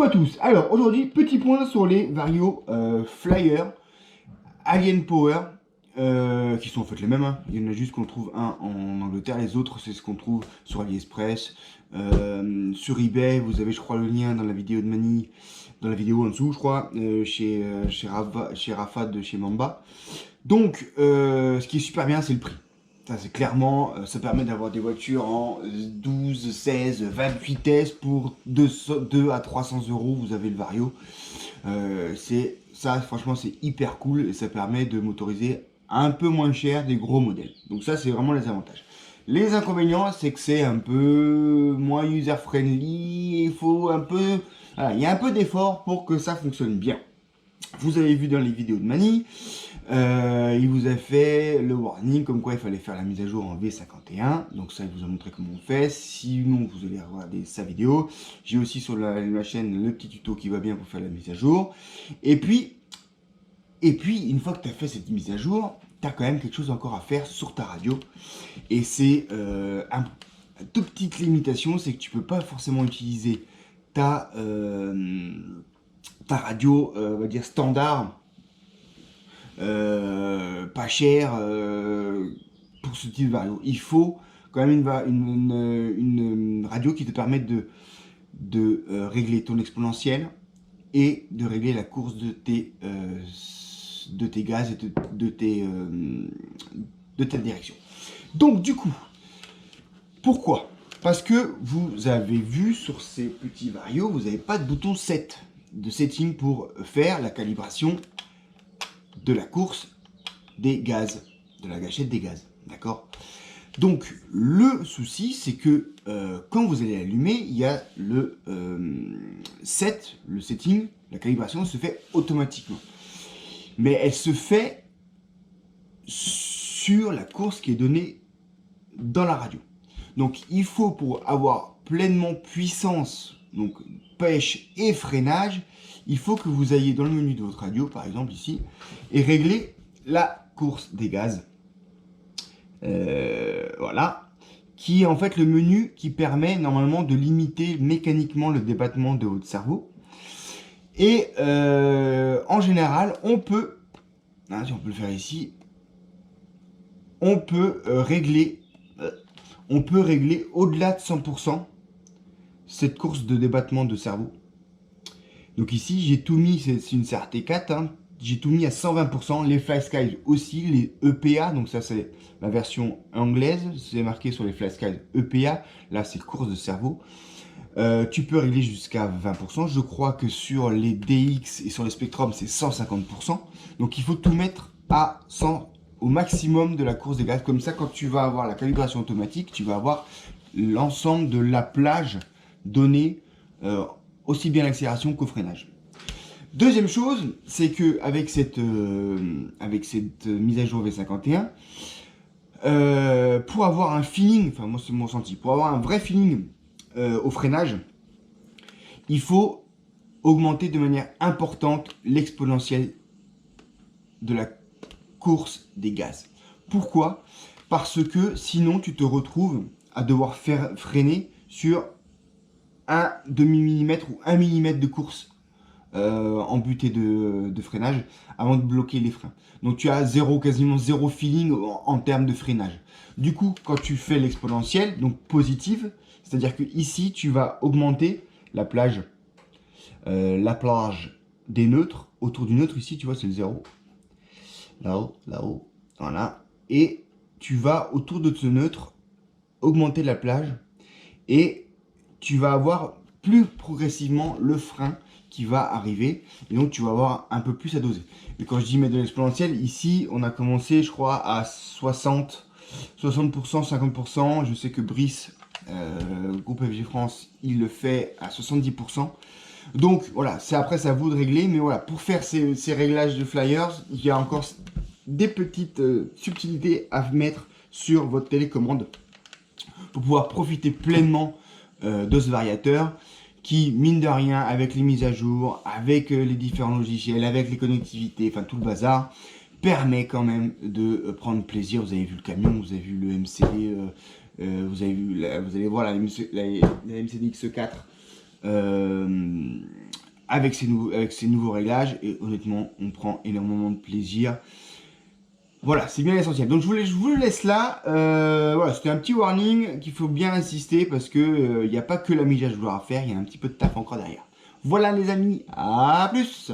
à tous. Alors aujourd'hui, petit point sur les varios Flyer, Alien Power, qui sont en fait les mêmes. Hein. Il y en a juste qu'on trouve un en Angleterre, les autres c'est ce qu'on trouve sur AliExpress, sur eBay. Vous avez, je crois, le lien dans la vidéo de Mani, dans la vidéo en dessous, je crois, chez Rafa de chez Mamba. Donc, ce qui est super bien, c'est le prix. Ça, c'est clairement, ça permet d'avoir des voitures en 12, 16, 20 vitesses pour 2 à 300 euros. Vous avez le Vario. Ça, franchement, c'est hyper cool et ça permet de motoriser un peu moins cher des gros modèles. Donc ça, c'est vraiment les avantages. Les inconvénients, c'est que c'est un peu moins user-friendly. Il faut un peu, voilà, il y a un peu d'effort pour que ça fonctionne bien. Vous avez vu dans les vidéos de Mani, il vous a fait le warning comme quoi il fallait faire la mise à jour en V51. Donc ça, il vous a montré comment on fait. Sinon, vous allez regarder sa vidéo. J'ai aussi sur la chaîne le petit tuto qui va bien pour faire la mise à jour. Et puis une fois que tu as fait cette mise à jour, tu as quand même quelque chose encore à faire sur ta radio. Et c'est une toute petite limitation, c'est que tu peux pas forcément utiliser ta radio, on va dire standard, pas cher pour ce type de vario. Il faut quand même une radio qui te permette de régler ton exponentiel et de régler la course de tes gaz et de ta direction. Donc du coup, pourquoi ? Parce que vous avez vu sur ces petits varios, vous n'avez pas de bouton set, de setting pour faire la calibration de la course des gaz, de la gâchette des gaz, d'accord ? Donc le souci, c'est que quand vous allez allumer, il y a le setting, la calibration se fait automatiquement. Mais elle se fait sur la course qui est donnée dans la radio. Donc il faut, pour avoir pleinement puissance, donc pêche et freinage, il faut que vous ayez dans le menu de votre radio, par exemple ici, et régler la course des gaz. Voilà, qui est en fait le menu qui permet normalement de limiter mécaniquement le débattement de votre cerveau. Et en général, on peut, si on peut le faire ici, on peut régler au-delà de 100% cette course de débattement de cerveau. Donc ici, j'ai tout mis, c'est une CRT4, hein, j'ai tout mis à 120%, les FlySky aussi, les EPA, donc ça c'est la version anglaise, c'est marqué sur les FlySky EPA, là c'est course de cerveau. Tu peux régler jusqu'à 20%, je crois que sur les DX et sur les Spectrum c'est 150%, donc il faut tout mettre à 100 au maximum de la course des gaz, comme ça quand tu vas avoir la calibration automatique, tu vas avoir l'ensemble de la plage donnée, aussi bien l'accélération qu'au freinage. Deuxième chose, c'est que avec cette mise à jour V51, pour avoir un feeling, enfin moi c'est mon ressenti, pour avoir un vrai feeling au freinage, il faut augmenter de manière importante l'exponentielle de la course des gaz. Pourquoi ? Parce que sinon tu te retrouves à devoir faire freiner sur un demi-millimètre ou 1 millimètre de course en butée de freinage avant de bloquer les freins. Donc tu as quasiment zéro feeling en termes de freinage. Du coup, quand tu fais l'exponentielle, donc positive, c'est-à-dire que ici tu vas augmenter la plage des neutres. Autour du neutre ici, tu vois, c'est le 0. Là-haut, voilà. Et tu vas autour de ce neutre augmenter la plage et tu vas avoir plus progressivement le frein qui va arriver et donc tu vas avoir un peu plus à doser. Et quand je dis mettre de l'exponentielle, ici on a commencé je crois à 60%, 50%, je sais que Brice, groupe FG France, il le fait à 70%. Donc voilà, c'est après c'est à vous de régler, mais voilà, pour faire ces réglages de flyers, il y a encore des petites subtilités à mettre sur votre télécommande pour pouvoir profiter pleinement de ce variateur qui, mine de rien, avec les mises à jour, avec les différents logiciels, avec les connectivités, enfin tout le bazar, permet quand même de prendre plaisir. Vous avez vu le camion, vous avez vu le MCD, vous allez voir la MCD X4 avec ces nouveaux réglages. Et honnêtement, on prend énormément de plaisir. Voilà, c'est bien l'essentiel. Donc je vous le laisse là. Voilà, c'était un petit warning qu'il faut bien insister parce que il n'y a pas que la mise à jour à faire, il y a un petit peu de taf encore derrière. Voilà les amis, à plus!